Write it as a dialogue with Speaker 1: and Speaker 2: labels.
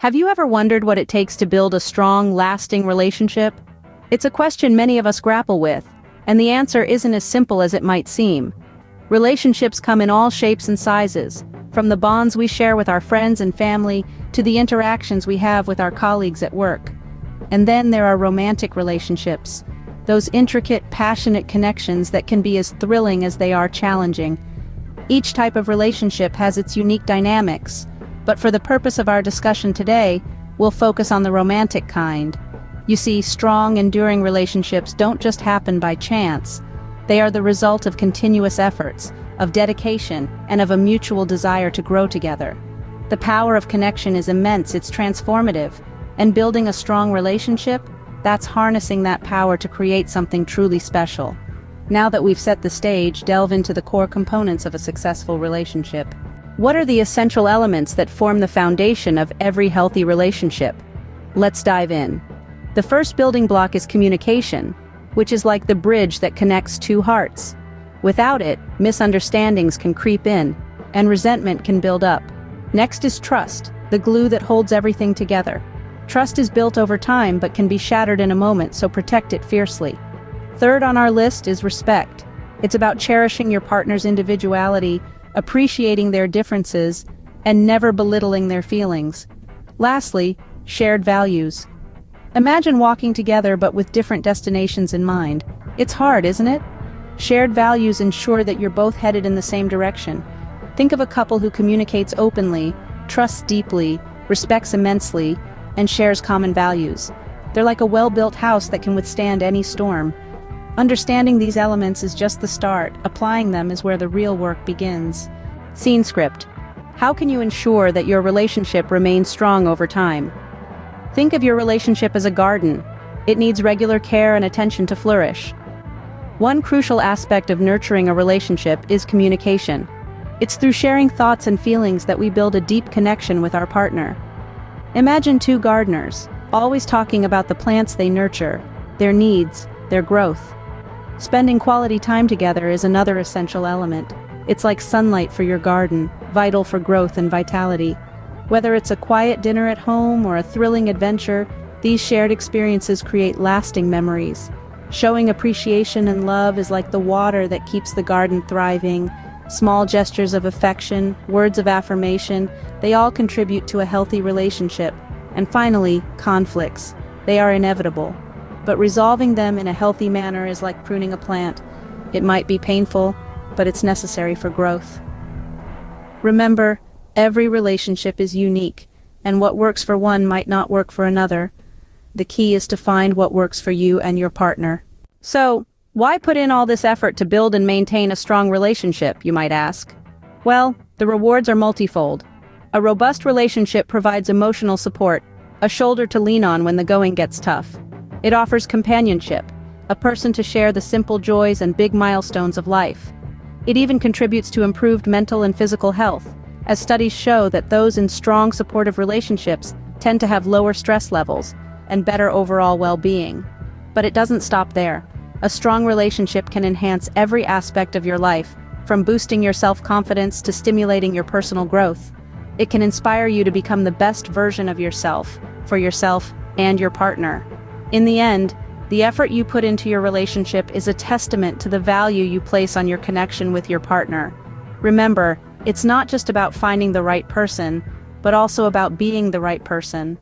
Speaker 1: Have you ever wondered what it takes to build a strong, lasting relationship? It's a question many of us grapple with, and the answer isn't as simple as it might seem. Relationships come in all shapes and sizes, from the bonds we share with our friends and family to the interactions we have with our colleagues at work. And then there are romantic relationships, those intricate, passionate connections that can be as thrilling as they are challenging. Each type of relationship has its unique dynamics, but for the purpose of our discussion today, we'll focus on the romantic kind. You see, strong, enduring relationships don't just happen by chance. They are the result of continuous efforts, of dedication, and of a mutual desire to grow together. The power of connection is immense, it's transformative, and building a strong relationship, that's harnessing that power to create something truly special. Now that we've set the stage, delve into the core components of a successful relationship. What are the essential elements that form the foundation of every healthy relationship? Let's dive in. The first building block is communication, which is like the bridge that connects two hearts. Without it, misunderstandings can creep in, and resentment can build up. Next is trust, the glue that holds everything together. Trust is built over time but can be shattered in a moment, so protect it fiercely. Third on our list is respect. It's about cherishing your partner's individuality, appreciating their differences, and never belittling their feelings. Lastly, shared values. Imagine walking together but with different destinations in mind. It's hard, isn't it? Shared values ensure that you're both headed in the same direction. Think of a couple who communicates openly, trusts deeply, respects immensely, and shares common values. They're like a well-built house that can withstand any storm. Understanding these elements is just the start. Applying them is where the real work begins. Scene script. How can you ensure that your relationship remains strong over time? Think of your relationship as a garden. It needs regular care and attention to flourish. One crucial aspect of nurturing a relationship is communication. It's through sharing thoughts and feelings that we build a deep connection with our partner. Imagine two gardeners, always talking about the plants they nurture, their needs, their growth. Spending quality time together is another essential element. It's like sunlight for your garden, vital for growth and vitality. Whether it's a quiet dinner at home or a thrilling adventure, these shared experiences create lasting memories. Showing appreciation and love is like the water that keeps the garden thriving. Small gestures of affection, words of affirmation, they all contribute to a healthy relationship. And finally, conflicts. They are inevitable. But resolving them in a healthy manner is like pruning a plant. It might be painful, but it's necessary for growth. Remember, every relationship is unique, and what works for one might not work for another. The key is to find what works for you and your partner. So, why put in all this effort to build and maintain a strong relationship, you might ask? Well, the rewards are multifold. A robust relationship provides emotional support, a shoulder to lean on when the going gets tough. It offers companionship, a person to share the simple joys and big milestones of life. It even contributes to improved mental and physical health, as studies show that those in strong supportive relationships tend to have lower stress levels and better overall well-being. But it doesn't stop there. A strong relationship can enhance every aspect of your life, from boosting your self-confidence to stimulating your personal growth. It can inspire you to become the best version of yourself, for yourself and your partner. In the end, the effort you put into your relationship is a testament to the value you place on your connection with your partner. Remember, it's not just about finding the right person, but also about being the right person.